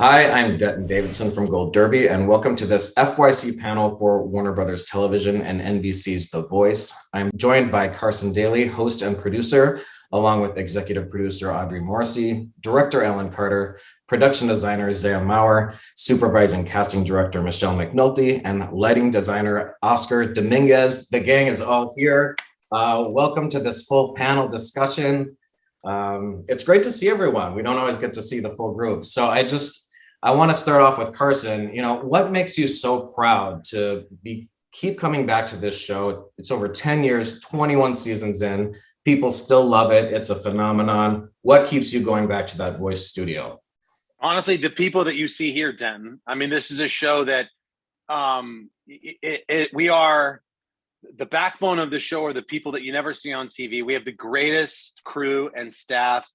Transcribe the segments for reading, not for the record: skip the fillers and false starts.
Hi, I'm Denton Davidson from Gold Derby, and welcome to this FYC panel for Warner Brothers Television and NBC's The Voice. I'm joined by Carson Daly, host and producer, along with executive producer Audrey Morrissey, director Ellen Carter, production designer Zeya Maurer, supervising casting director Michelle McNulty, and lighting designer Oscar Dominguez. The gang is all here. Welcome to this full panel discussion. It's great to see everyone. We don't always get to see the full group. So I want to start off with Carson. What makes you so proud to keep coming back to this show? It's over 10 years, 21 seasons in. People still love it. It's a phenomenon. What keeps you going back to that voice studio? Honestly, the people that you see here, Denton. I mean, this is a show that we are the backbone of the show are the people that you never see on TV. We have the greatest crew and staff.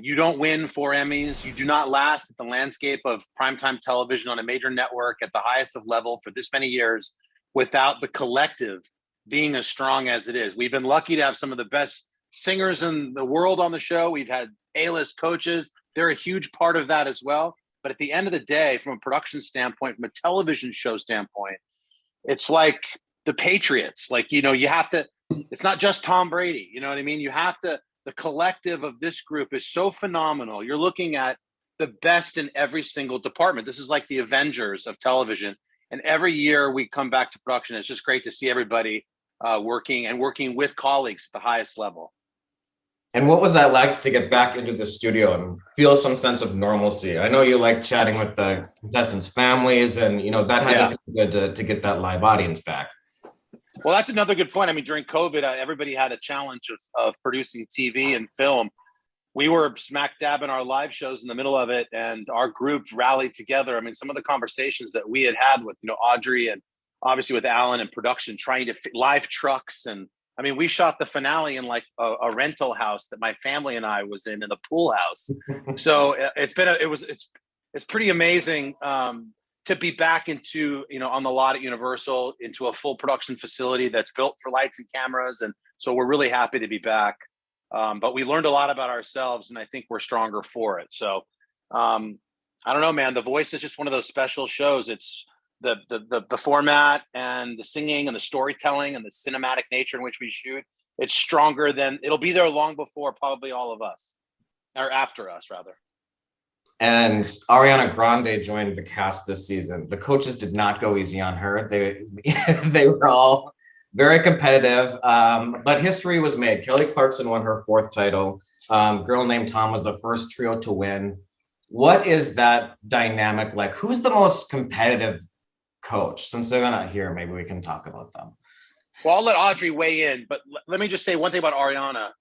You don't win 4 Emmys. You do not last at the landscape of primetime television on a major network at the highest of level for this many years without the collective being as strong as it is. We've been lucky to have some of the best singers in the world on the show. We've had A-list coaches. They're a huge part of that as well. But at the end of the day, from a production standpoint, from a television show standpoint, it's like the Patriots. You have to, it's not just Tom Brady. You know what I mean? The collective of this group is so phenomenal. You're looking at the best in every single department. This is like the Avengers of television. And every year we come back to production. It's just great to see everybody working with colleagues at the highest level. And what was that like to get back into the studio and feel some sense of normalcy? I know you like chatting with the contestants' families, and that had to feel good to get that live audience back. Well, that's another good point. I mean, during COVID, everybody had a challenge of producing TV and film. We were smack dab in our live shows in the middle of it, and our group rallied together. I mean, some of the conversations that we had with Audrey and obviously with Alan and production, trying to live trucks. And I mean, we shot the finale in like a rental house that my family and I was in the pool house. So it's pretty amazing to be back into, on the lot at Universal, into a full production facility that's built for lights and cameras. And so we're really happy to be back. But we learned a lot about ourselves, and I think we're stronger for it. So I don't know, man, The Voice is just one of those special shows. It's the format and the singing and the storytelling and the cinematic nature in which we shoot. It's stronger than, it'll be there long before probably all of us, or after us rather. And Ariana Grande joined the cast this season. The coaches did not go easy on her. They were all very competitive, but history was made. Kelly Clarkson won her 4th title. Girl Named Tom was the first trio to win. What is that dynamic like? Who's the most competitive coach? Since they're not here, maybe we can talk about them. Well, I'll let Audrey weigh in, but let me just say one thing about Ariana,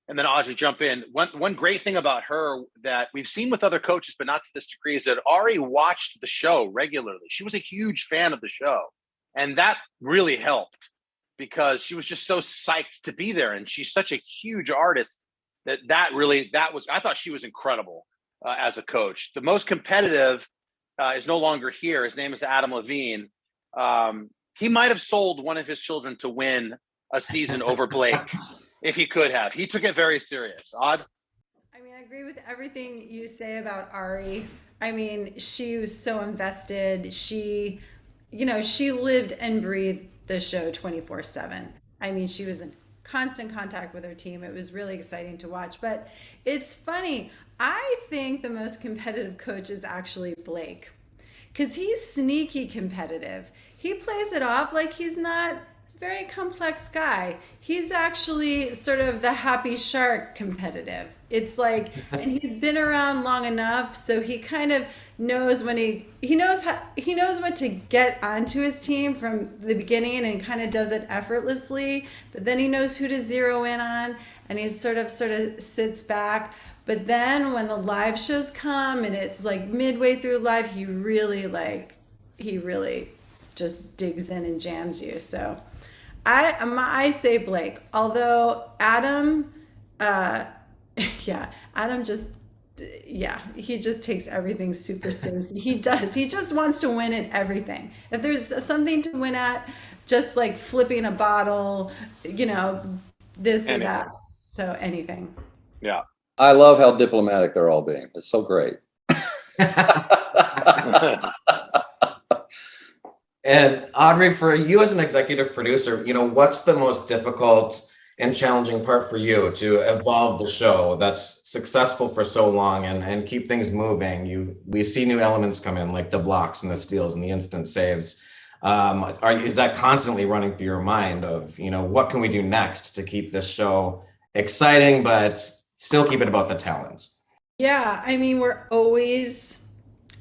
and then Audrey jump in. One great thing about her that we've seen with other coaches, but not to this degree, is that Ari watched the show regularly. She was a huge fan of the show. And that really helped because she was just so psyched to be there. And she's such a huge artist I thought she was incredible as a coach. The most competitive is no longer here. His name is Adam Levine. He might have sold one of his children to win a season over Blake. If he could have. He took it very serious. Odd? I mean, I agree with everything you say about Ari. I mean, she was so invested. She lived and breathed the show 24/7. I mean, she was in constant contact with her team. It was really exciting to watch. But it's funny. I think the most competitive coach is actually Blake, because he's sneaky competitive. He plays it off like he's not. He's a very complex guy. He's actually sort of the happy shark competitive. It's like, and he's been around long enough, so he kind of knows when he knows what to get onto his team from the beginning, and kind of does it effortlessly. But then he knows who to zero in on, and he sort of sits back. But then when the live shows come, and it's like midway through live, he really just digs in and jams you. So I say Blake, although Adam, he just takes everything super seriously. He does. He just wants to win at everything. If there's something to win at, just like flipping a bottle, this or that. So anything. Yeah. I love how diplomatic they're all being. It's so great. And Audrey, for you as an executive producer, what's the most difficult and challenging part for you to evolve the show that's successful for so long and keep things moving? We see new elements come in, like the blocks and the steals and the instant saves. Is that constantly running through your mind of, what can we do next to keep this show exciting, but still keep it about the talents? Yeah, I mean, we're always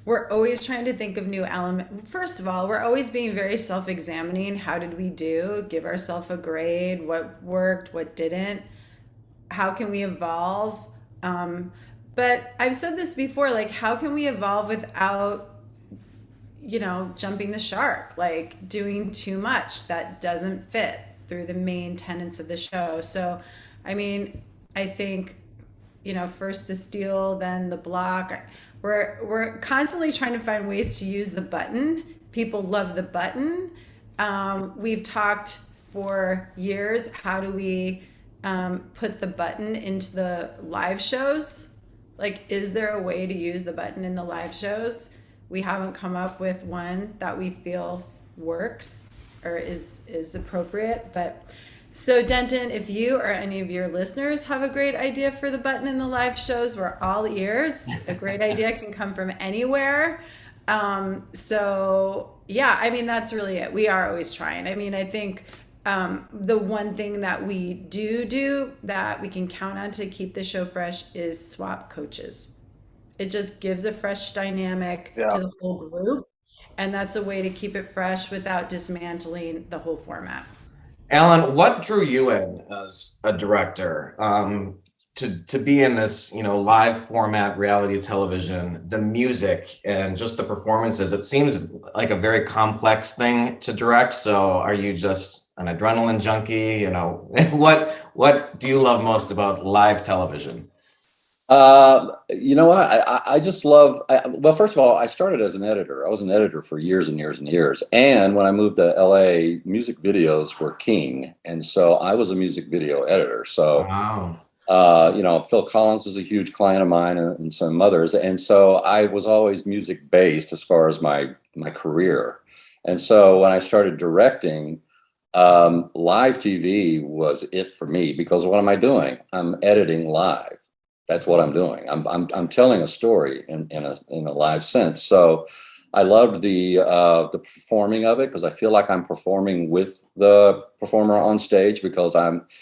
trying to think of new elements. First of all, we're always being very self-examining. How did we do? Give ourselves a grade. What worked? What didn't? How can we evolve? But I've said this before, like, how can we evolve without, jumping the shark, like doing too much that doesn't fit through the main tenets of the show? So, I mean, I think, first the steal, then the block. We're constantly trying to find ways to use the button. People love the button. We've talked for years, how do we put the button into the live shows? Like, is there a way to use the button in the live shows? We haven't come up with one that we feel works or is appropriate. But so Denton, if you or any of your listeners have a great idea for the button in the live shows, we're all ears. A great idea can come from anywhere. So yeah, I mean, that's really it. We are always trying. I mean, I think the one thing that we do that we can count on to keep the show fresh is swap coaches. It just gives a fresh dynamic to the whole group. And that's a way to keep it fresh without dismantling the whole format. Alan, what drew you in as a director to be in this, live format reality television, the music and just the performances? It seems like a very complex thing to direct. So are you just an adrenaline junkie? What do you love most about live television? You know what? I just love, well, first of all, I started as an editor. I was an editor for years and years and years. And when I moved to LA, music videos were king. And so I was a music video editor. So, wow. Phil Collins is a huge client of mine and some others. And so I was always music based as far as my career. And so when I started directing, live TV was it for me, because what am I doing? I'm editing live. That's what I'm doing. I'm telling a story in a live sense. So I loved the performing of it, because I feel like I'm performing with the performer on stage, because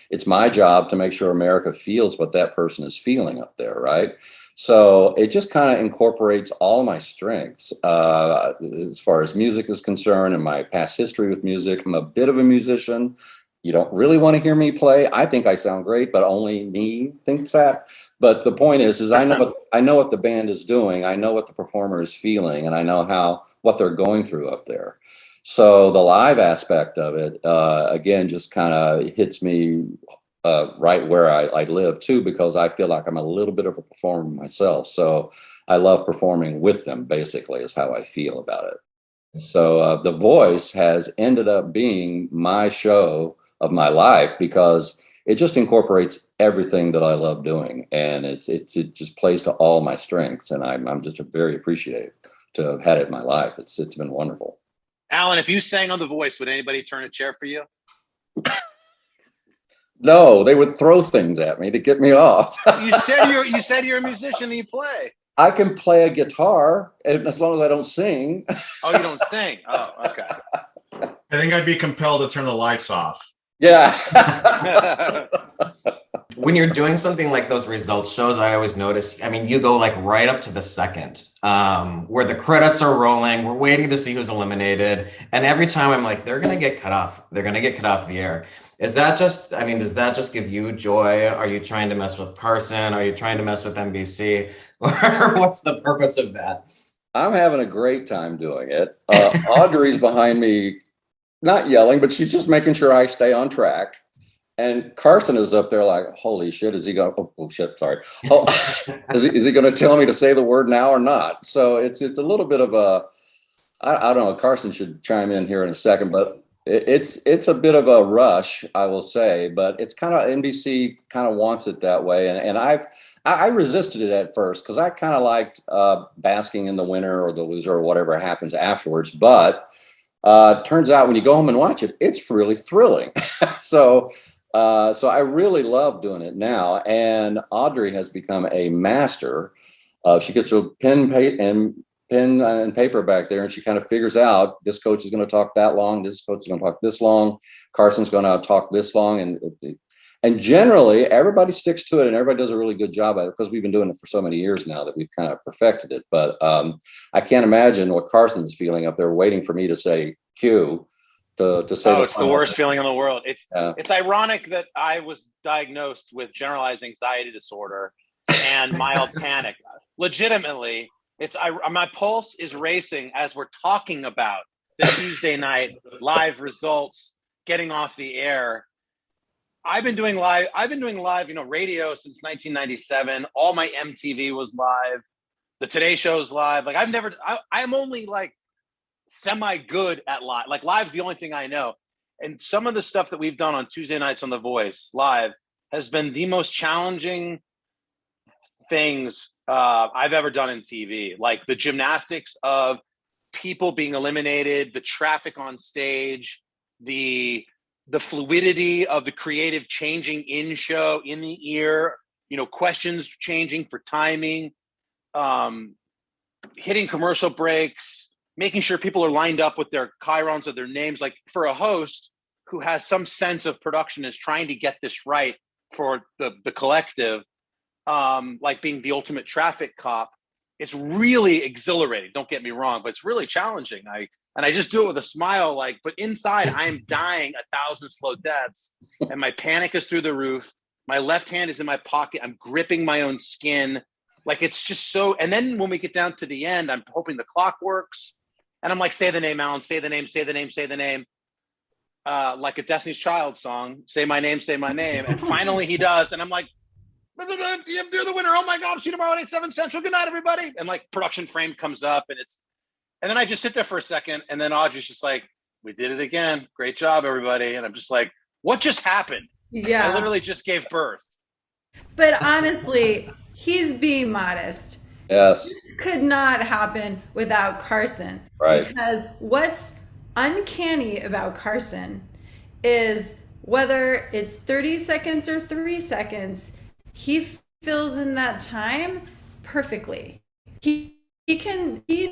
it's my job to make sure America feels what that person is feeling up there, right? So it just kind of incorporates all my strengths as far as music is concerned and my past history with music. I'm a bit of a musician. You don't really want to hear me play. I think I sound great, but only me thinks that. But the point is I know what the band is doing. I know what the performer is feeling, and I know what they're going through up there. So the live aspect of it, again, just kind of hits me right where I live too, because I feel like I'm a little bit of a performer myself. So I love performing with them, basically, is how I feel about it. So The Voice has ended up being my show of my life, because it just incorporates everything that I love doing, and it just plays to all my strengths, and I'm just very appreciative to have had it in my life. It's been wonderful. Alan, if you sang on The Voice, would anybody turn a chair for you? No, they would throw things at me to get me off. You said you're a musician and you play. I can play a guitar, as long as I don't sing. Oh, you don't sing? Oh, okay. I think I'd be compelled to turn the lights off. Yeah. When you're doing something like those results shows, I always notice, I mean, you go like right up to the second, where the credits are rolling. We're waiting to see who's eliminated. And every time I'm like, they're going to get cut off. They're going to get cut off the air. Does that just give you joy? Are you trying to mess with Carson? Are you trying to mess with NBC? Or what's the purpose of that? I'm having a great time doing it. Audrey's behind me, not yelling, but she's just making sure I stay on track. And Carson is up there like, holy shit, is he going to, oh shit, sorry. Oh, is he going to tell me to say the word now or not? So it's a little bit of I don't know, Carson should chime in here in a second, but It's a bit of a rush, I will say, but it's kind of NBC kind of wants it that way, and I resisted it at first because I kind of liked basking in the winner or the loser or whatever happens afterwards. But turns out when you go home and watch it, it's really thrilling. so so I really love doing it now, and Audrey has become a master. She gets her pen and paper back there, and she kind of figures out this coach is going to talk that long, this coach is going to talk this long, Carson's going to talk this long, and generally everybody sticks to it, and everybody does a really good job at it because we've been doing it for so many years now that we've kind of perfected it. But I can't imagine what Carson's feeling up there waiting for me to say cue to say. Oh, it's the worst feeling in the world. It's ironic that I was diagnosed with generalized anxiety disorder and mild panic. Legitimately, my pulse is racing as we're talking about the Tuesday night live results getting off the air. I've been doing live, radio since 1997. All my MTV was live. The Today Show's live. Like I'm only like semi good at live. Like live's the only thing I know. And some of the stuff that we've done on Tuesday nights on The Voice live has been the most challenging things I've ever done in TV. Like the gymnastics of people being eliminated, the traffic on stage, the fluidity of the creative changing in show, in the ear, questions changing for timing, hitting commercial breaks, making sure people are lined up with their chyrons of their names. Like for a host who has some sense of production is trying to get this right for the collective, like being the ultimate traffic cop, it's really exhilarating. Don't get me wrong, but it's really challenging. I just do it with a smile, but inside I am dying 1,000 slow deaths, and my panic is through the roof. My left hand is in my pocket. I'm gripping my own skin. Like it's just so. And then when we get down to the end, I'm hoping the clock works, and I'm like, say the name, Alan. Say the name. Say the name. Say the name. Like a Destiny's Child song. Say my name. Say my name. And finally he does, and I'm like, you're the winner. Oh my God, see you tomorrow at 8/7 Central. Good night, everybody. And like production frame comes up, and then I just sit there for a second, and then Audrey's just like, we did it again. Great job, everybody. And I'm just like, what just happened? Yeah. I literally just gave birth. But honestly, he's being modest. Yes. This could not happen without Carson. Right. Because what's uncanny about Carson is whether it's 30 seconds or 3 seconds, he fills in that time perfectly. He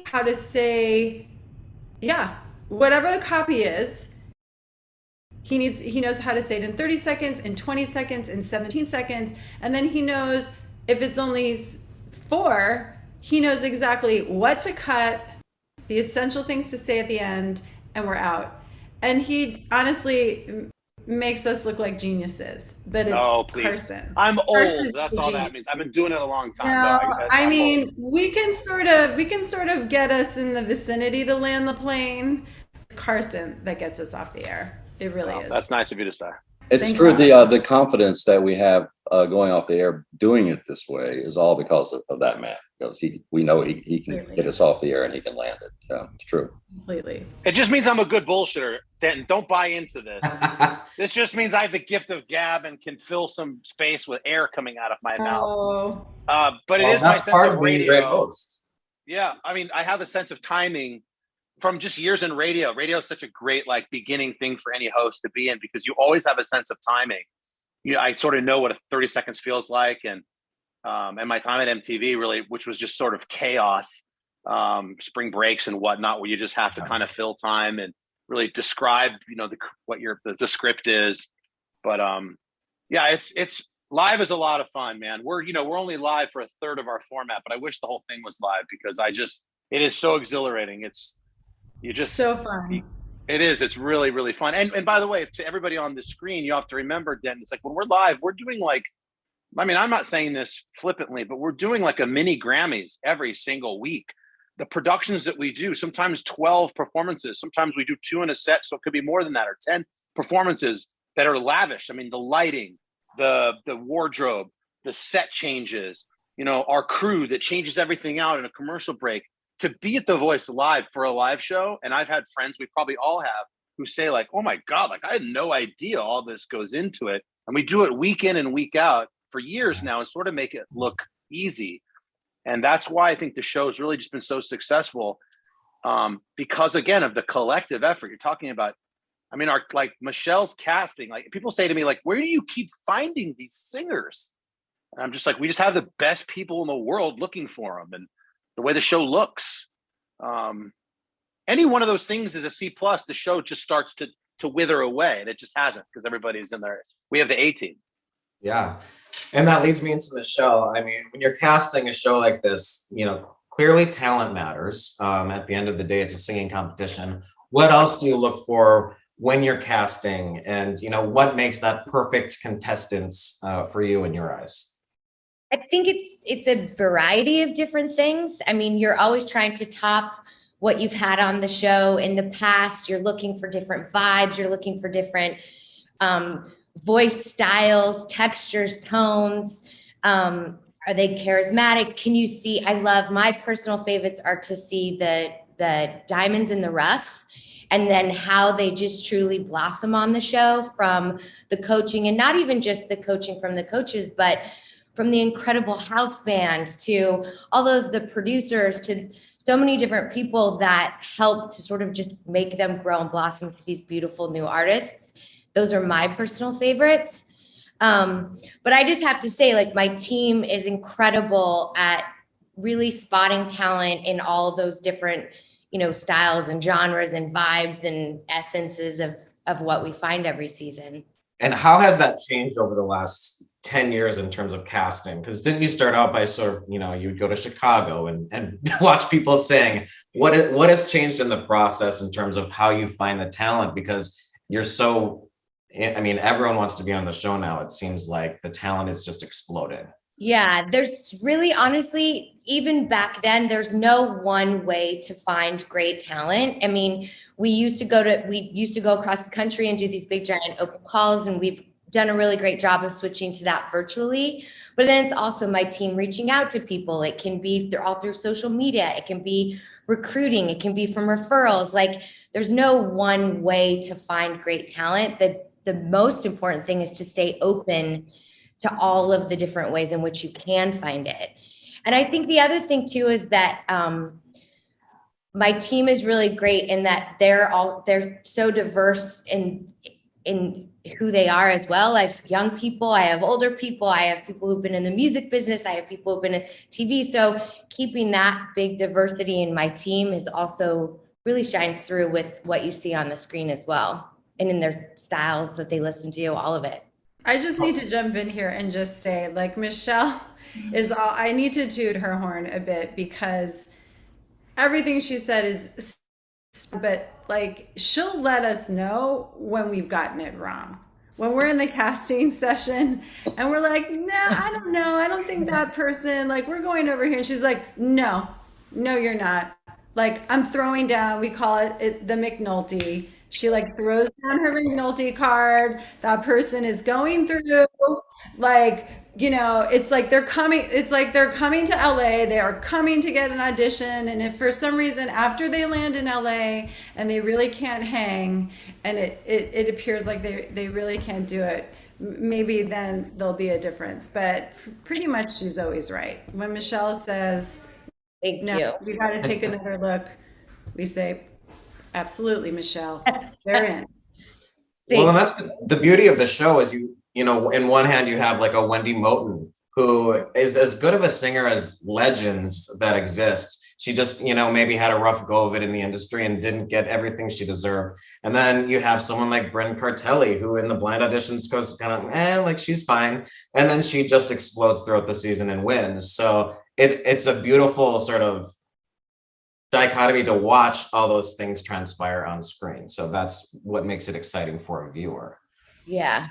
how to say, whatever the copy is, he knows how to say it in 30 seconds, in 20 seconds, in 17 seconds, and then he knows if it's only 4, he knows exactly what to cut, the essential things to say at the end, and we're out. And he honestly makes us look like geniuses, but it's Carson. I'm old. Carson's That's all that means. I've been doing it a long time. No, I mean, we can sort of get us in the vicinity to land the plane. It's Carson that gets us off the air. It really is. That's nice of you to say. It's true. The confidence that we have going off the air, doing it this way, is all because of that man. Because we know he can get us off the air and he can land it. Yeah, it's true. Completely. It just means I'm a good bullshitter, Denton. Don't buy into this. This just means I have the gift of gab and can fill some space with air coming out of my mouth. But it is my sense of radio. Yeah, I mean, I have a sense of timing from just years in radio. Radio is such a great beginning thing for any host to be in, because you always have a sense of timing. I sort of know what 30 seconds feels like, and my time at MTV really, which was just sort of chaos, spring breaks and whatnot, where you just have to kind of fill time and really describe, what the script is. But it's live is a lot of fun, man. We're only live for a third of our format, but I wish the whole thing was live, because it is so exhilarating. So fun. It is. It's really, really fun. And by the way, to everybody on the screen, you have to remember, Denton, it's like when we're live, we're doing I'm not saying this flippantly, but we're doing a mini Grammys every single week. The productions that we do, sometimes 12 performances, sometimes we do 2 in a set. So it could be more than that, or 10 performances that are lavish. I mean, the lighting, the wardrobe, the set changes, our crew that changes everything out in a commercial break. To be at The Voice live for a live show, and I've had friends, we probably all have, who say like, oh my God, like I had no idea all this goes into it. And we do it week in and week out for years now and sort of make it look easy. And that's why I think the show has really just been so successful, because again, of the collective effort you're talking about. I mean, like Michelle's casting, like people say to me, like, where do you keep finding these singers? And I'm just like, we just have the best people in the world looking for them. And the way the show looks, any one of those things is a C+, the show just starts to wither away. And it just hasn't, because everybody's in there. We have the A team. Yeah. And that leads me into Michelle. I mean, when you're casting a show like this, you know, clearly talent matters. At the end of the day, it's a singing competition. What else do you look for when you're casting, and, you know, what makes that perfect contestants for you in your eyes? I think it's a variety of different things. I mean, you're always trying to top what you've had on the show in the past. You're looking for different vibes. You're looking for different voice styles, textures, tones. Are they charismatic? Can you see? I love, my personal favorites are to see the diamonds in the rough, and then how they just truly blossom on the show, from the coaching, and not even just the coaching from the coaches, but from the incredible house band to all of the producers, to so many different people that help to sort of just make them grow and blossom to these beautiful new artists. Those are my personal favorites. But I just have to say, like, my team is incredible at really spotting talent in all of those different, you know, styles and genres and vibes and essences of what we find every season. And how has that changed over the last 10 years in terms of casting? Because didn't you start out by sort of, you know, you would go to Chicago and watch people sing? What has changed in the process in terms of how you find the talent? Because you're so, I mean, everyone wants to be on the show now. It seems like the talent is just exploded. Yeah, there's really, honestly, even back then, there's no one way to find great talent. I mean, we used to go across the country and do these big giant open calls, and we've done a really great job of switching to that virtually. But then it's also my team reaching out to people. It can be all through social media. It can be recruiting. It can be from referrals. Like, there's no one way to find great talent. The most important thing is to stay open to all of the different ways in which you can find it. And I think the other thing too is that my team is really great in that they're so diverse in who they are as well. I have young people, I have older people, I have people who've been in the music business, I have people who've been in TV. So keeping that big diversity in my team is also really shines through with what you see on the screen as well, and in their styles that they listen to, all of it. I just need to jump in here and just say, like, Michelle is all, I need to toot her horn a bit, because everything she said is, but like, she'll let us know when we've gotten it wrong. When we're in the casting session and we're like, nah, I don't know. I don't think that person, like, we're going over here. And she's like, no, you're not. Like, I'm throwing down, we call it the McNulty. She like throws down her McNulty card. That person is going through, like, you know, it's like they're coming to LA. They are coming to get an audition. And if for some reason after they land in LA and they really can't hang, and it appears like they really can't do it, maybe then there'll be a difference. But pretty much she's always right. When Michelle says, Thank no, you. we got to take another look, we say, absolutely, Michelle, they're in. Well, and that's the beauty of the show is you know, in one hand you have like a Wendy Moten, who is as good of a singer as legends that exist. She just, you know, maybe had a rough go of it in the industry and didn't get everything she deserved. And then you have someone like Bryn Cartelli, who in the blind auditions goes kind of, like, she's fine. And then she just explodes throughout the season and wins. So it's a beautiful sort of dichotomy to watch all those things transpire on screen. So that's what makes it exciting for a viewer. Yeah.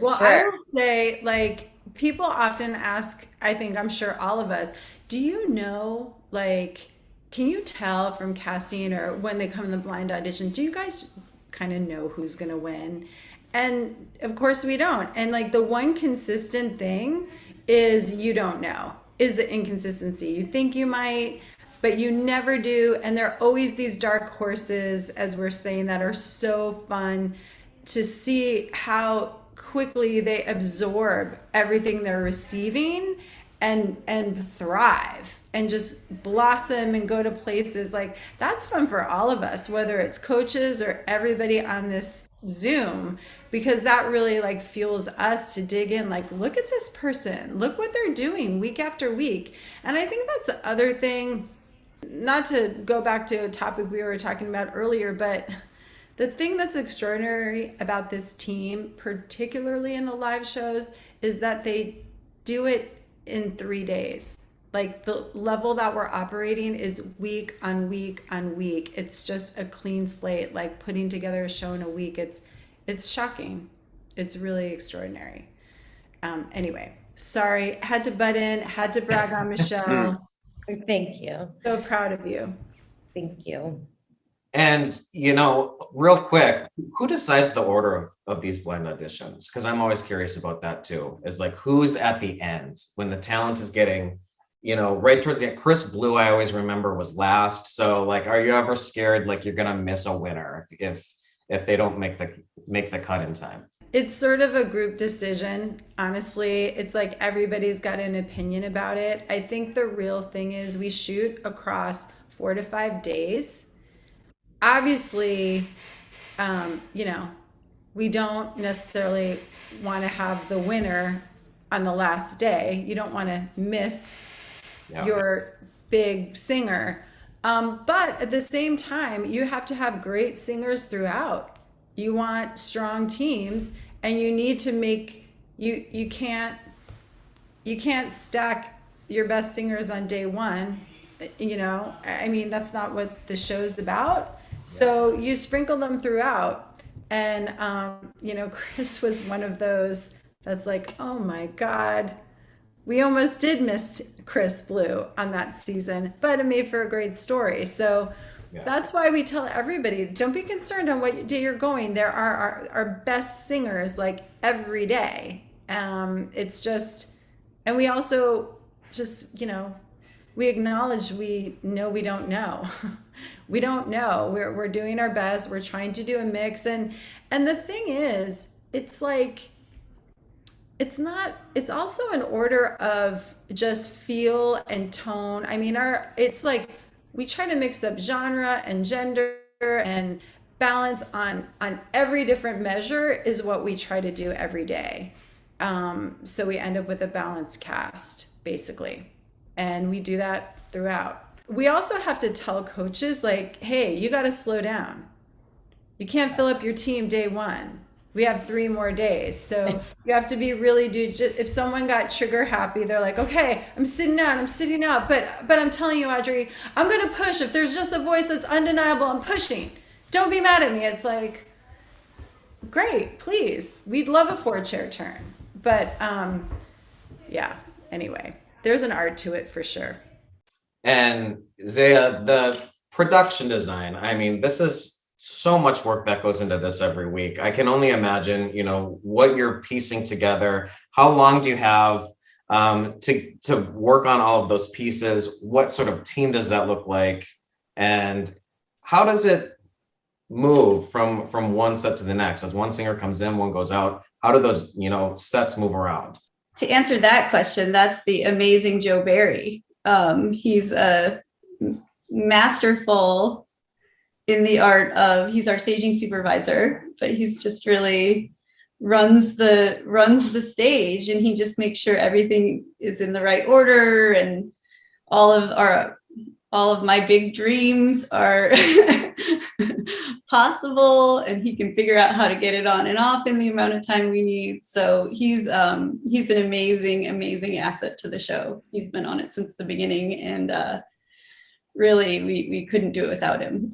Well, sure. I will say, like, people often ask, I think, I'm sure all of us, do you know, like, can you tell from casting or when they come in the blind audition, do you guys kind of know who's going to win? And of course we don't. And like, the one consistent thing is you don't know, is the inconsistency. You think you might, but you never do. And there are always these dark horses, as we're saying, that are so fun to see how quickly they absorb everything they're receiving and thrive and just blossom and go to places. Like, that's fun for all of us, whether it's coaches or everybody on this Zoom, because that really like fuels us to dig in, like, look at this person, look what they're doing week after week. And I think that's the other thing, not to go back to a topic we were talking about earlier, but the thing that's extraordinary about this team, particularly in the live shows, is that they do it in 3 days. Like, the level that we're operating is week on week on week. It's just a clean slate, like putting together a show in a week. It's shocking. It's really extraordinary. Anyway, sorry, had to butt in, had to brag on Michelle. Thank you. So proud of you. Thank you. And, you know, real quick, who decides the order of these blind auditions? Because I'm always curious about that too. Is like, who's at the end when the talent is getting, you know, right towards the end? Chris Blue, I always remember, was last. So like, are you ever scared like you're gonna miss a winner if they don't make the cut in time? It's sort of a group decision, honestly. It's like everybody's got an opinion about it. I think the real thing is we shoot across 4 to 5 days. Obviously, you know, we don't necessarily want to have the winner on the last day. You don't want to miss your big singer. But at the same time, you have to have great singers throughout. You want strong teams, and you need to make, you can't stack your best singers on day one. You know, I mean, that's not what the show's about. So you sprinkle them throughout. And, you know, Chris was one of those that's like, oh my God, we almost did miss Chris Blue on that season, but it made for a great story. So that's why we tell everybody, don't be concerned on what day you're going. There are our best singers like every day. It's just, and we also just, you know, we acknowledge we know we don't know. We don't know. We're doing our best. We're trying to do a mix. And the thing is, it's like, it's also an order of just feel and tone. I mean, it's like we try to mix up genre and gender and balance on every different measure is what we try to do every day. So we end up with a balanced cast, basically. And we do that throughout. We also have to tell coaches, like, hey, you got to slow down. You can't fill up your team day one. We have 3 more days. So you have to be really, if someone got trigger happy, they're like, okay, I'm sitting out. But I'm telling you, Audrey, I'm going to push. If there's just a voice that's undeniable, I'm pushing. Don't be mad at me. It's like, great, please. We'd love a 4-chair turn. But yeah, anyway, there's an art to it for sure. And Zeya, the production design, I mean, this is so much work that goes into this every week. I can only imagine, you know, what you're piecing together. How long do you have to work on all of those pieces? What sort of team does that look like? And how does it move from one set to the next? As one singer comes in, one goes out, how do those, you know, sets move around? To answer that question, that's the amazing Joe Barry. He's a masterful in the art of, he's our staging supervisor, but he's just really runs the stage, and he just makes sure everything is in the right order, and all of my big dreams are possible, and he can figure out how to get it on and off in the amount of time we need. So he's an amazing asset to the show. He's been on it since the beginning, and really we couldn't do it without him.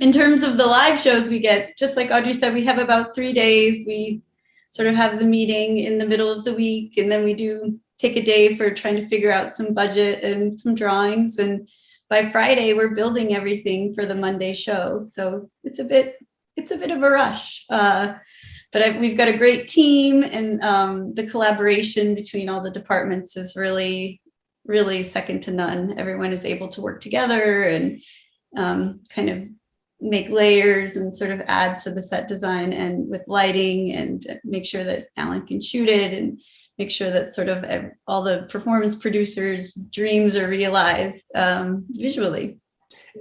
In terms of the live shows, we get, just like Audrey said, we have about 3 days. We sort of have the meeting in the middle of the week, and then we do take a day for trying to figure out some budget and some drawings. And by Friday, we're building everything for the Monday show. So it's a bit of a rush. But we've got a great team, and the collaboration between all the departments is really, really second to none. Everyone is able to work together and kind of make layers and sort of add to the set design and with lighting and make sure that Alan can shoot it and make sure that sort of all the performance producers' dreams are realized visually.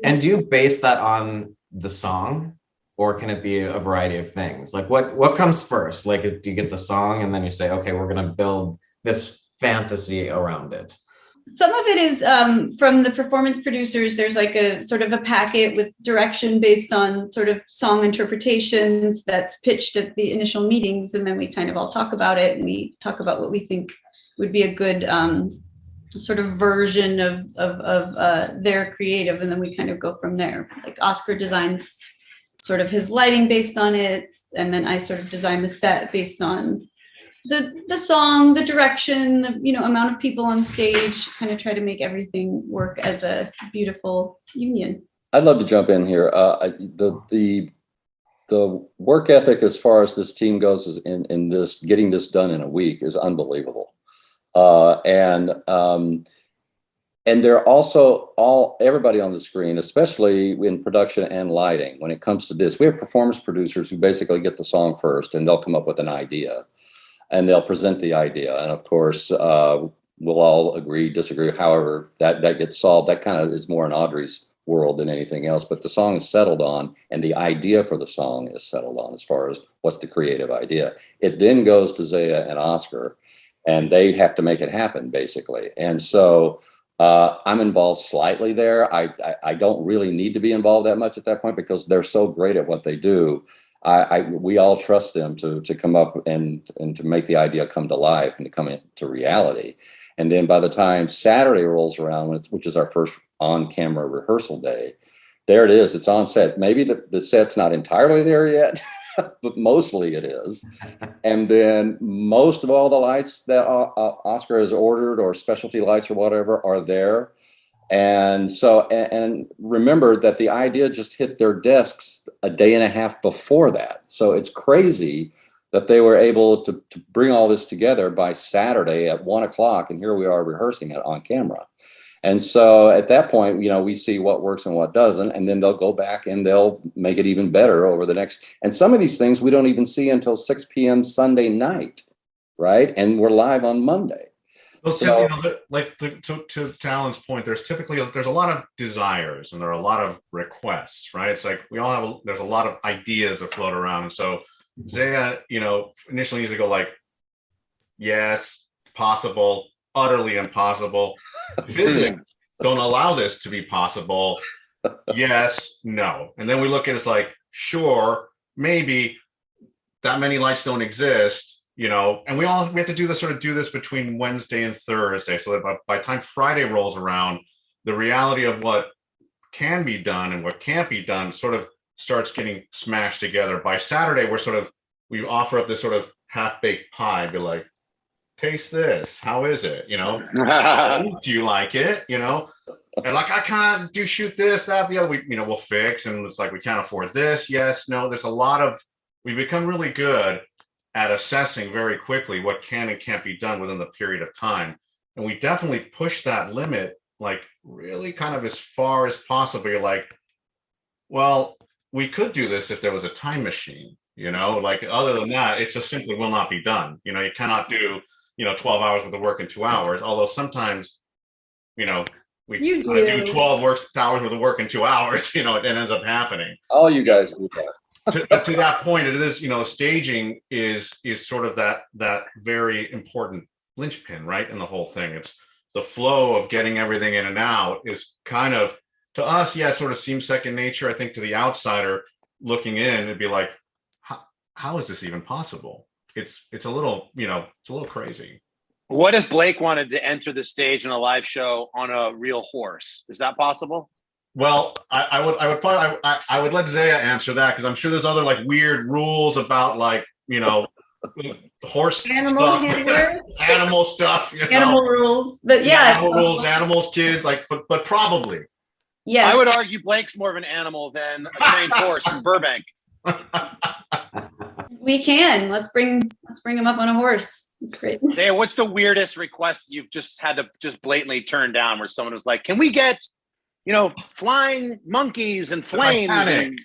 And do you base that on the song, or can it be a variety of things? Like what comes first? Like, do you get the song and then you say, okay, we're going to build this fantasy around it? Some of it is from the performance producers. There's like a sort of a packet with direction based on sort of song interpretations that's pitched at the initial meetings. And then we kind of all talk about it and we talk about what we think would be a good sort of version of their creative. And then we kind of go from there. Like Oscar designs sort of his lighting based on it. And then I sort of design the set based on the song, the direction, the amount of people on stage, kind of try to make everything work as a beautiful union. I'd love to jump in here. The work ethic as far as this team goes is in this getting this done in a week is unbelievable. And they're also everybody on the screen, especially in production and lighting. When it comes to this, we have performance producers who basically get the song first and they'll come up with an idea. And they'll present the idea. And of course, we'll all agree, disagree, however that gets solved. That kind of is more in Audrey's world than anything else. But the song is settled on and the idea for the song is settled on as far as what's the creative idea. It then goes to Zeya and Oscar and they have to make it happen, basically. And so I'm involved slightly there. I don't really need to be involved that much at that point because they're so great at what they do. We all trust them to come up and to make the idea come to life and to come into reality. And then by the time Saturday rolls around, which is our first on-camera rehearsal day, there it is. It's on set. Maybe the set's not entirely there yet, but mostly it is. And then most of all the lights that Oscar has ordered or specialty lights or whatever are there. And so, and remember that the idea just hit their desks a day and a half before that. So it's crazy that they were able to bring all this together by Saturday at 1:00. And here we are rehearsing it on camera. And so at that point, we see what works and what doesn't, and then they'll go back and they'll make it even better over the next. And some of these things we don't even see until 6 p.m. Sunday night, right? And we're live on Monday. So, to Alan's point, there's a lot of desires and there are a lot of requests, right? It's like there's a lot of ideas that float around. And so Zeya, initially used to go like, yes, possible, utterly impossible. Physics don't allow this to be possible. Yes, no. And then we look at it as like, sure, maybe that many lights don't exist. And we have to do this between Wednesday and Thursday, so that by the time Friday rolls around, the reality of what can be done and what can't be done sort of starts getting smashed together. By Saturday, we offer up this sort of half-baked pie, be like, taste this, how is it? Do you like it? And like, I can't shoot this, that, the other. We'll fix, and it's like, we can't afford this. Yes, no. There's we've become really good at assessing very quickly what can and can't be done within the period of time. And we definitely push that limit, like really kind of as far as possible. You're like, well, we could do this if there was a time machine, like other than that, it just simply will not be done. You cannot do, 12 hours worth of work in 2 hours. Although sometimes, we do 12 hours worth of work in 2 hours, it ends up happening. All you guys do that. to that point, it is, staging is sort of that very important linchpin, right, in the whole thing. It's the flow of getting everything in and out is kind of, to us, it sort of seems second nature. I think to the outsider looking in, it'd be like, how is this even possible? It's a little, it's a little crazy. What if Blake wanted to enter the stage in a live show on a real horse? Is that possible? Well, I would let Zeya answer that, because I'm sure there's other like weird rules about like, horse animal stuff, handlers, animal stuff, animal rules. But animal rules, animals, kids, like, but probably. Yeah, I would argue Blake's more of an animal than a trained horse from Burbank. We can. Let's bring him up on a horse. It's great. Zeya, what's the weirdest request you've just had to just blatantly turn down where someone was like, can we get, flying monkeys and flames? And...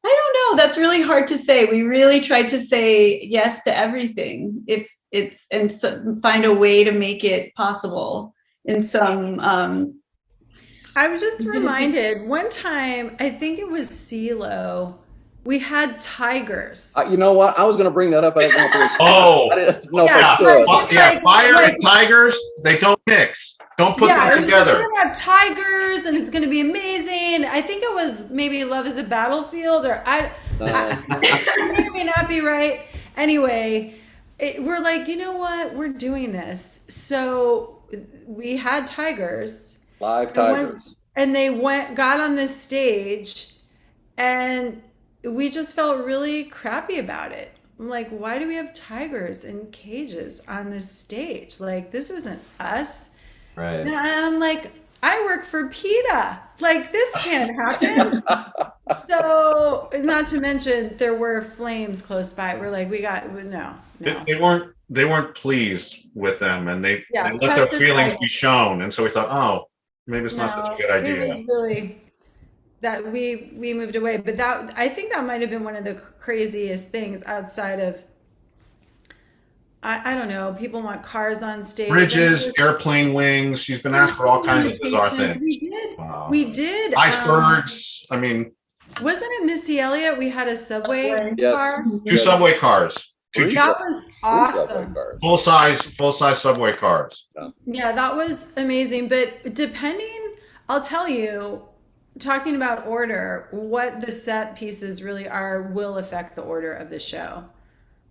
I don't know. That's really hard to say. We really tried to say yes to everything find a way to make it possible in some. I was just reminded one time, I think it was CeeLo, we had tigers. You know what? I was going to bring that up. I didn't know if Yeah, I could. Fire and tigers, they don't mix. Don't put them together. We're going to have tigers and it's going to be amazing. I think it was maybe Love is a Battlefield, or I may not be right. Anyway, we're like, you know what? We're doing this. So we had tigers. Live tigers. And they got on this stage, and we just felt really crappy about it. I'm like, why do we have tigers in cages on this stage? Like, this isn't us. Right. And I'm like, I work for PETA. Like, this can't happen. So, not to mention, there were flames close by. We're like, no. They weren't pleased with them, and they let their feelings be shown. And so we thought, oh, maybe it's not such a good idea. It was really that we moved away. But I think that might have been one of the craziest things outside of, I don't know, people want cars on stage. Bridges, airplane wings. She's been asked for all kinds of bizarre things. We did. Icebergs. I mean. Wasn't it Missy Elliott? We had a subway car. 2 subway cars. That was awesome. Full size subway cars. Yeah, that was amazing. But I'll tell you, talking about order, what the set pieces really are will affect the order of the show.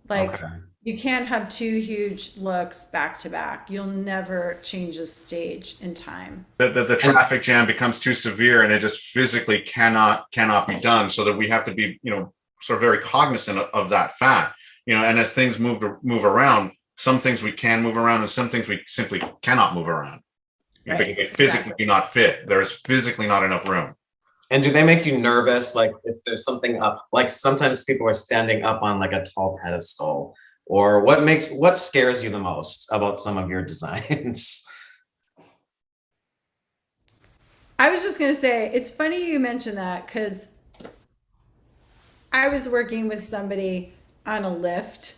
Like, you can't have 2 huge looks back to back. You'll never change a stage in time. The traffic jam becomes too severe, and it just physically cannot be done. So that we have to be, sort of very cognizant of that fact. And as things move around, some things we can move around, and some things we simply cannot move around because they physically do not fit. There is physically not enough room. And do they make you nervous? Like, if there's something up, like sometimes people are standing up on like a tall pedestal, or what scares you the most about some of your designs? I was just going to say, it's funny you mentioned that, because I was working with somebody on a lift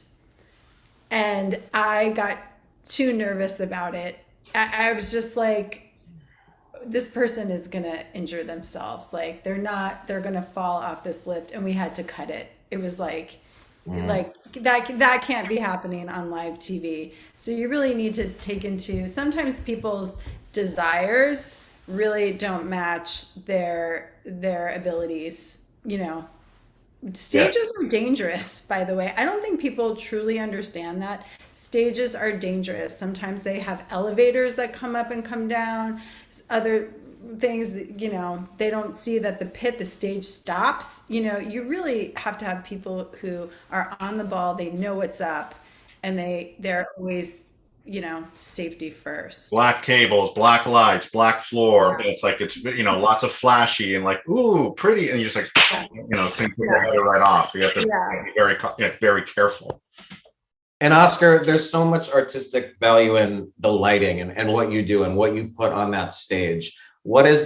and I got too nervous about it. I was just like, this person is going to injure themselves. Like, they're going to fall off this lift, and we had to cut it. It was like that can't be happening on live TV. So you really need to take into, sometimes people's desires really don't match their abilities, Stages are dangerous, by the way. I don't think people truly understand that. Stages are dangerous. Sometimes they have elevators that come up and come down. Other things that, they don't see that the stage stops. You really have to have people who are on the ball. They know what's up, and they're always, safety first. Black cables, black lights, black floor. It's like, lots of flashy and like, ooh, pretty. And you're just like, take your head right off. You have to be very careful. And Oscar, there's so much artistic value in the lighting and what you do and what you put on that stage. What do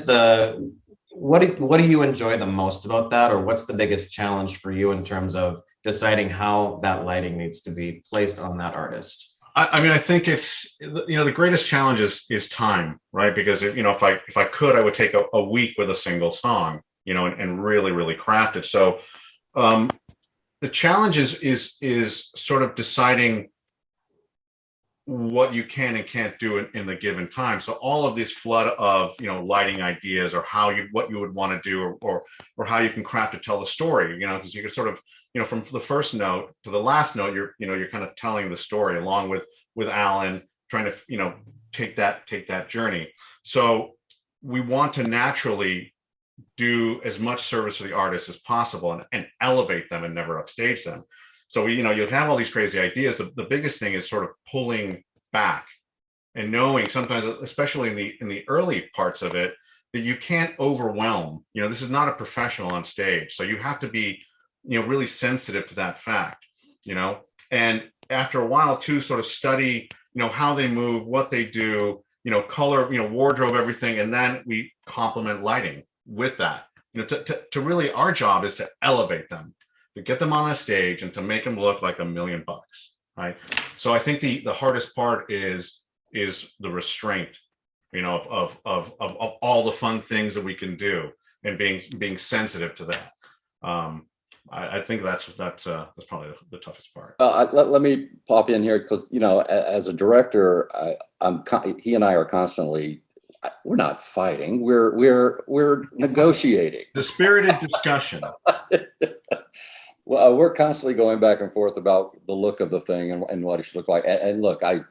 you enjoy the most about that? Or what's the biggest challenge for you in terms of deciding how that lighting needs to be placed on that artist? I think it's, the greatest challenge is time, right? Because if I could, I would take a week with a single song, and really, really craft it. So the challenge is sort of deciding what you can and can't do in the given time. So all of this flood of lighting ideas, or what you would want to do, or how you can craft to tell the story, because you can sort of, from the first note to the last note, you're kind of telling the story along with Alan, trying to take that journey. So we want to naturally do as much service to the artist as possible and elevate them and never upstage them. So you'll have all these crazy ideas. The biggest thing is sort of pulling back and knowing sometimes, especially in the early parts of it, that you can't overwhelm. This is not a professional on stage, so you have to be really sensitive to that fact, And after a while too, sort of study, how they move, what they do, color, wardrobe, everything. And then we complement lighting with that. To really, our job is to elevate them, to get them on a stage and to make them look like $1 million, right? So I think the hardest part is the restraint, of all the fun things that we can do, and being sensitive to that. I think that's probably the toughest part. Let me pop in here because as a director, he and I are constantly. We're not fighting. We're negotiating. The spirited discussion. Well, we're constantly going back and forth about the look of the thing and what it should look like. And look, I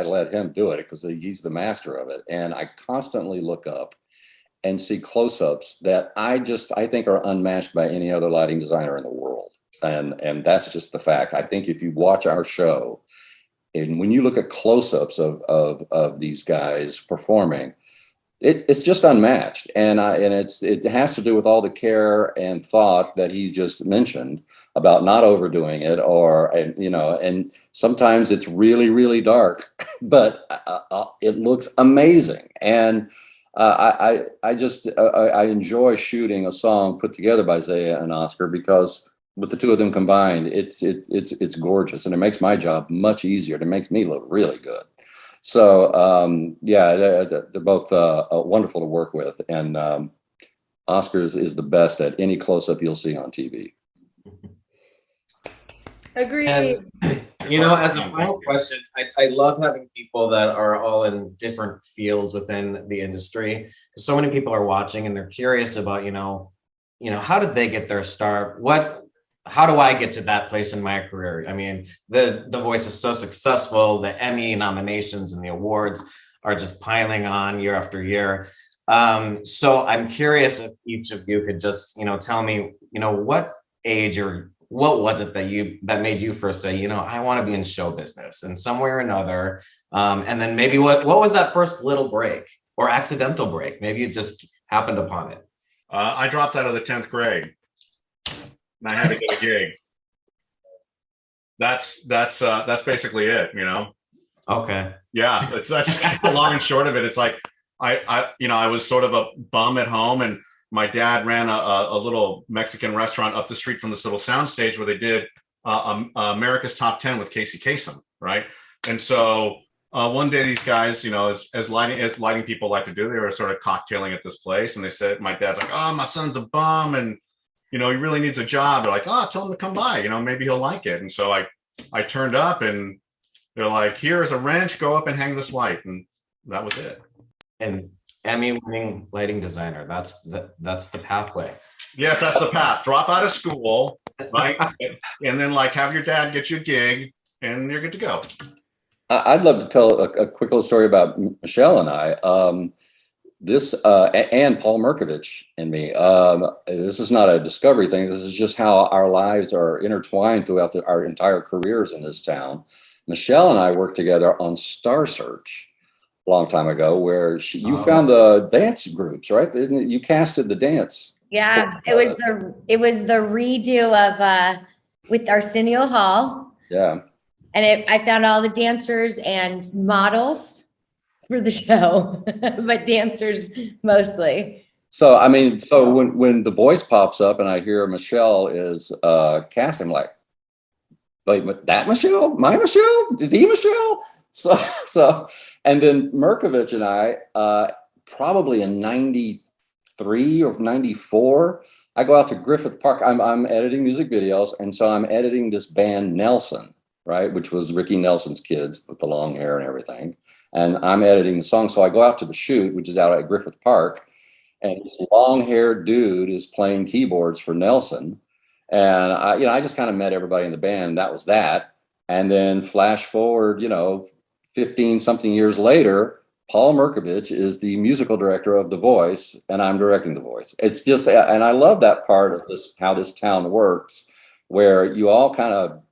let him do it because he's the master of it. And I constantly look up and see close-ups that I think are unmatched by any other lighting designer in the world. And that's just the fact. I think if you watch our show, and when you look at close-ups of these guys performing, it's just unmatched. And it has to do with all the care and thought that he just mentioned about not overdoing it, and sometimes it's really, really dark, but it looks amazing. And I enjoy shooting a song put together by Zeya and Oscar, because with the two of them combined, it's gorgeous, and it makes my job much easier. It makes me look really good. So they're both wonderful to work with, and Oscar is the best at any close-up you'll see on TV. Agreed. And, as a final question, I love having people that are all in different fields within the industry, because so many people are watching and they're curious about, how did they get their start? How do I get to that place in my career? I mean, the Voice is so successful. The Emmy nominations and the awards are just piling on year after year. So I'm curious if each of you could just, tell me, what age or what was it that made you first say, I want to be in show business in some way or another? And then maybe what was that first little break or accidental break? Maybe it just happened upon it. I dropped out of the 10th grade. And I had to get a gig. That's basically it, Okay. Yeah, that's the long and short of it. It's like I was sort of a bum at home, and my dad ran a little Mexican restaurant up the street from this little soundstage where they did America's Top 10 with Casey Kasem, right? And so one day these guys, as lighting people like to do, they were sort of cocktailing at this place, and they said, my dad's like, "Oh, my son's a bum, and he really needs a job." They're like, "Oh, tell him to come by, maybe he'll like it." And so I turned up, and they're like, "Here's a wrench, go up and hang this light." And that was it. And Emmy-winning lighting designer, that's the pathway. Yes, that's the path. Drop out of school, right? And then have your dad get you a gig, and you're good to go. I'd love to tell a quick little story about Michelle and I. And Paul Merkovich and me. This is not a discovery thing. This is just how our lives are intertwined throughout our entire careers in this town. Michelle and I worked together on Star Search a long time ago, where you found the dance groups, right? You casted the dance. Yeah, it was the redo of with Arsenio Hall. Yeah, and I found all the dancers and models for the show, but dancers mostly. So when The Voice pops up and I hear Michelle is cast, I'm like, wait, that Michelle? My Michelle? The Michelle? So and then Merkovich and I, probably in 93 or 94, I go out to Griffith Park. I'm editing music videos, and so I'm editing this band Nelson, right, which was Ricky Nelson's kids with the long hair and everything. And I'm editing the song. So I go out to the shoot, which is out at Griffith Park, and this long-haired dude is playing keyboards for Nelson. And I just kind of met everybody in the band. That was that. And then flash forward, 15 something years later, Paul Merkovich is the musical director of The Voice, and I'm directing The Voice. It's just, and I love that part of this, how this town works, where you all kind of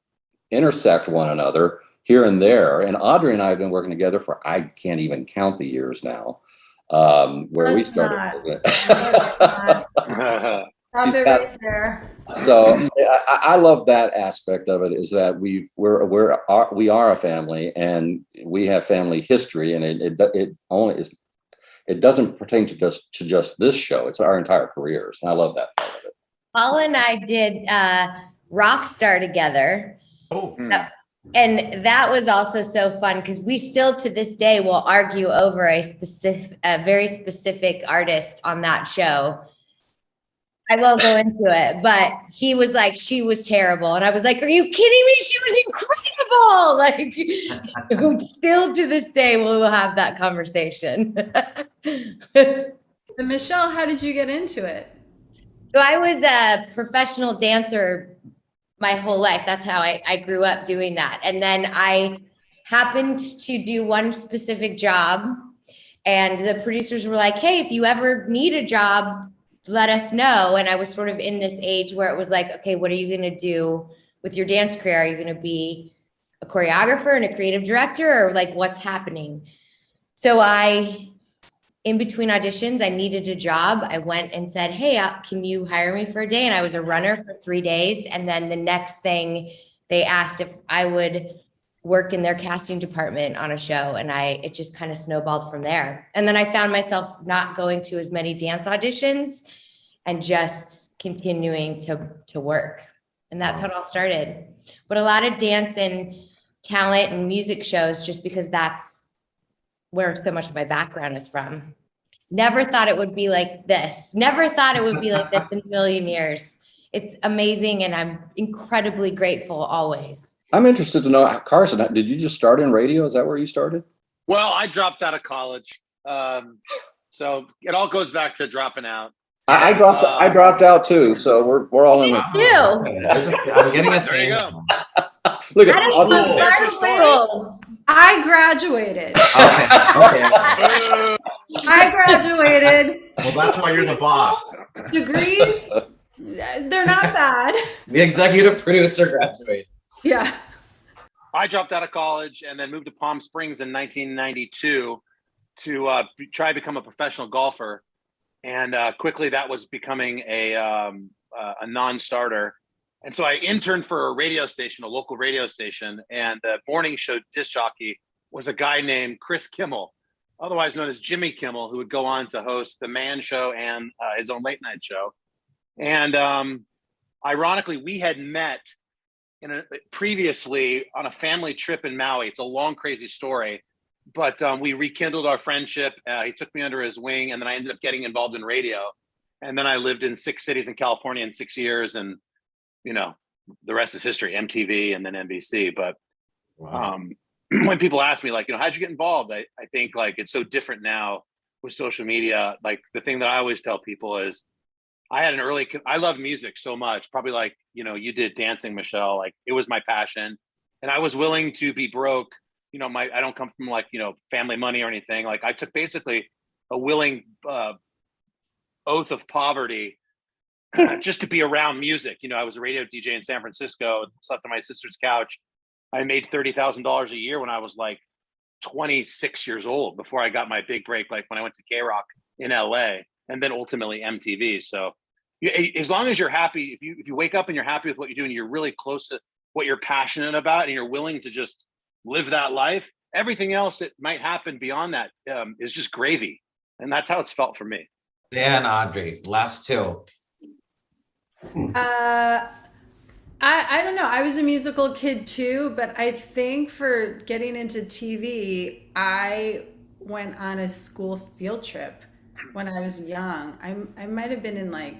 intersect one another here and there. And Audrey and I have been working together for, I can't even count the years now, where we started. Stop it right there. So I love that aspect of it, is that we are a family, and we have family history, and it doesn't pertain to just this show. It's our entire careers, and I love that part of it. Paula and I did Rockstar together. Oh. And that was also so fun because we still to this day will argue over a very specific artist on that show. I won't go into it, but he was like, she was terrible. And I was like, are you kidding me? She was incredible. Like, still to this day, we'll have that conversation. And Michelle, how did you get into it? So I was a professional dancer my whole life. That's how I grew up doing that. And then I happened to do one specific job, and the producers were like, hey, if you ever need a job, let us know. And I was sort of in this age where it was like, okay, what are you going to do with your dance career? Are you going to be a choreographer and a creative director, or like what's happening? So in between auditions, I needed a job. I went and said, hey, can you hire me for a day? And I was a runner for 3 days. And then the next thing, they asked if I would work in their casting department on a show. And it just kind of snowballed from there. And then I found myself not going to as many dance auditions and just continuing to work. And that's how it all started. But a lot of dance and talent and music shows, just because that's where so much of my background is from. Never thought it would be like this. Never thought it would be like this in a million years. It's amazing, and I'm incredibly grateful always. I'm interested to know, Carson, did you just start in radio? Is that where you started? Well, I dropped out of college. So it all goes back to dropping out. I dropped out too, so we're all in. Me too. I'm getting it. There you go. Look That is at the There's your story. rules. I graduated. Okay. I graduated. Well, that's why you're the boss. Degrees, they're not bad. The executive producer graduated. Yeah. I dropped out of college and then moved to Palm Springs in 1992 to try to become a professional golfer. And quickly that was becoming a non-starter. And so I interned for a radio station, a local radio station, and the morning show disc jockey was a guy named Chris Kimmel, otherwise known as Jimmy Kimmel, who would go on to host The Man Show and his own late night show. And ironically, we had met previously on a family trip in Maui. It's a long, crazy story, but we rekindled our friendship. He took me under his wing, and then I ended up getting involved in radio. And then I lived in 6 cities in California in 6 years, and you know, the rest is history, MTV and then NBC. But Wow. When people ask me, like, you know, how'd you get involved? I think like it's so different now with social media. Like the thing that I always tell people is I love music so much, probably like, you know, you did dancing, Michelle, like it was my passion, and I was willing to be broke. You know, I don't come from like, you know, family money or anything. Like I took basically a willing oath of poverty just to be around music. You know, I was a radio DJ in San Francisco, slept on my sister's couch. I made $30,000 a year when I was like 26 years old, before I got my big break, like when I went to K-Rock in LA and then ultimately MTV. So as long as you're happy, if you wake up and you're happy with what you're doing, you're really close to what you're passionate about, and you're willing to just live that life, everything else that might happen beyond that is just gravy. And that's how it's felt for me. Dan, Audrey, last two. I don't know. I was a musical kid too, but I think for getting into TV, I went on a school field trip when I was young. I might have been in like,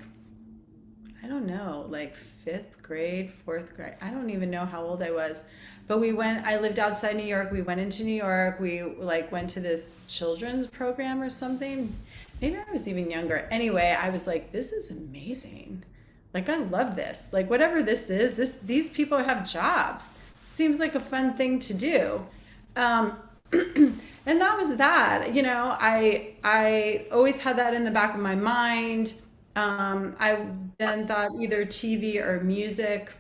I don't know, like 5th grade, 4th grade. I don't even know how old I was. But I lived outside New York. We went into New York. We like went to this children's program or something. Maybe I was even younger. Anyway, I was like, this is amazing. Like, I love this. Like, whatever this is, these people have jobs. Seems like a fun thing to do. And that was that. You know, I always had that in the back of my mind. I then thought either TV or music.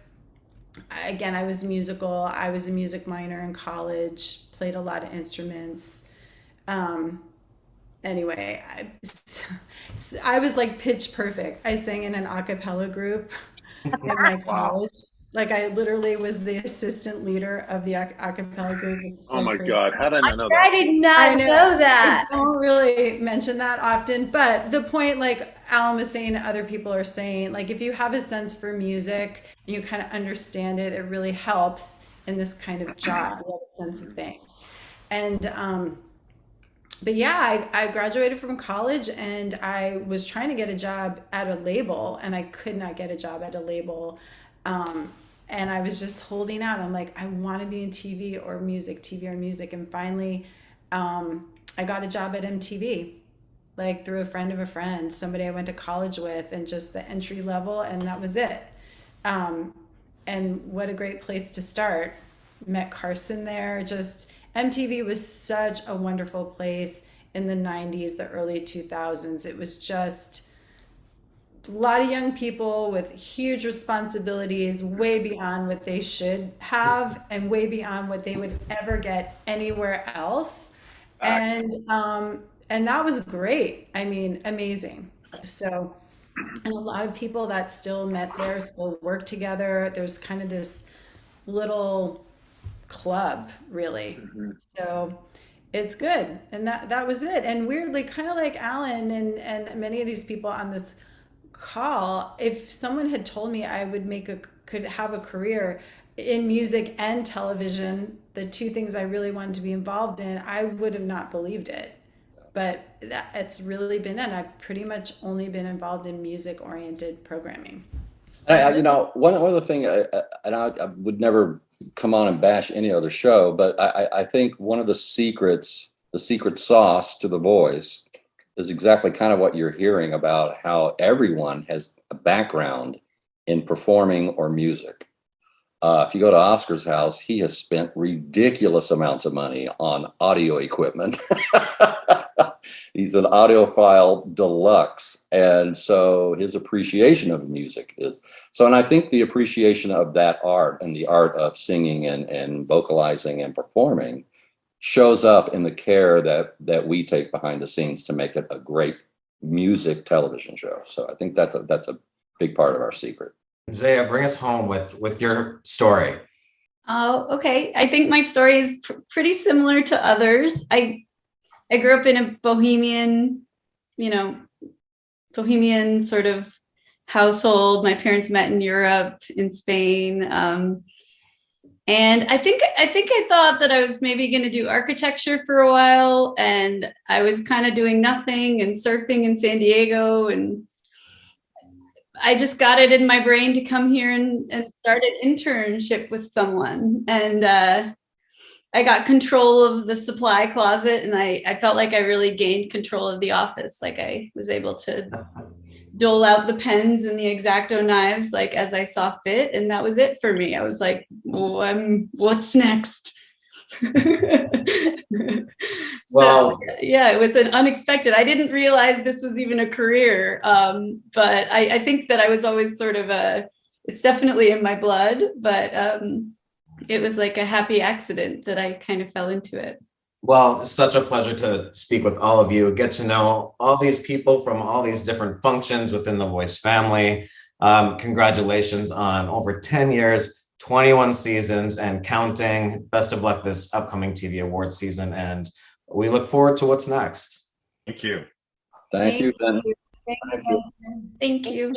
Again, I was musical. I was a music minor in college, played a lot of instruments. And anyway, I was like pitch perfect. I sang in an a cappella group in my college. Like I literally was the assistant leader of the a cappella group. It's Oh so my crazy. God, how did I not know I that? did not know that. I don't really mention that often, but the point, like Alan was saying, other people are saying, like if you have a sense for music and you kind of understand it, it really helps in this kind of job. You have a sense of things. And but yeah, I graduated from college and I was trying to get a job at a label and I could not get a job at a label. And I was just holding out. I'm like, I want to be in TV or music. And finally, I got a job at MTV, like through a friend of a friend, somebody I went to college with, and just the entry level. And that was it. And what a great place to start. Met Carson there. Just MTV was such a wonderful place in the 90s, the early 2000s. It was just a lot of young people with huge responsibilities, way beyond what they should have and way beyond what they would ever get anywhere else. And that was great. I mean, amazing. So, and a lot of people that still met there still work together. There's kind of this little club, really. So it's good. And that was it. And weirdly, kind of like Alan and many of these people on this call, if someone had told me I would could have a career in music and television, the two things I really wanted to be involved in, I would have not believed it. But it's really been, and I've pretty much only been involved in music-oriented programming. One other thing, and I would never come on and bash any other show, but I think one of the secret sauce to The Voice is exactly kind of what you're hearing about how everyone has a background in performing or music. If you go to Oscar's house, he has spent ridiculous amounts of money on audio equipment. He's an audiophile deluxe. And so his appreciation of music is so, and I think the appreciation of that art and the art of singing and vocalizing and performing shows up in the care that we take behind the scenes to make it a great music television show. So I think that's a big part of our secret. Zeya, bring us home with your story. Oh, okay. I think my story is pretty similar to others. I grew up in a bohemian sort of household. My parents met in Europe, in Spain. And I think I thought that I was maybe going to do architecture for a while. And I was kind of doing nothing and surfing in San Diego. And I just got it in my brain to come here and start an internship with someone. And I got control of the supply closet, and I felt like I really gained control of the office. Like I was able to dole out the pens and the X-Acto knives, like as I saw fit. And that was it for me. I was like, what's next? Well, so, yeah, it was an unexpected. I didn't realize this was even a career. But I think that I was always sort of it's definitely in my blood, but it was like a happy accident that I kind of fell into it. Well, it's such a pleasure to speak with all of you, get to know all these people from all these different functions within the Voice family. Congratulations on over 10 years, 21 seasons and counting. Best of luck this upcoming TV awards season, and we look forward to what's next. Thank you. Thank you, Ben. Thank you. Thank you.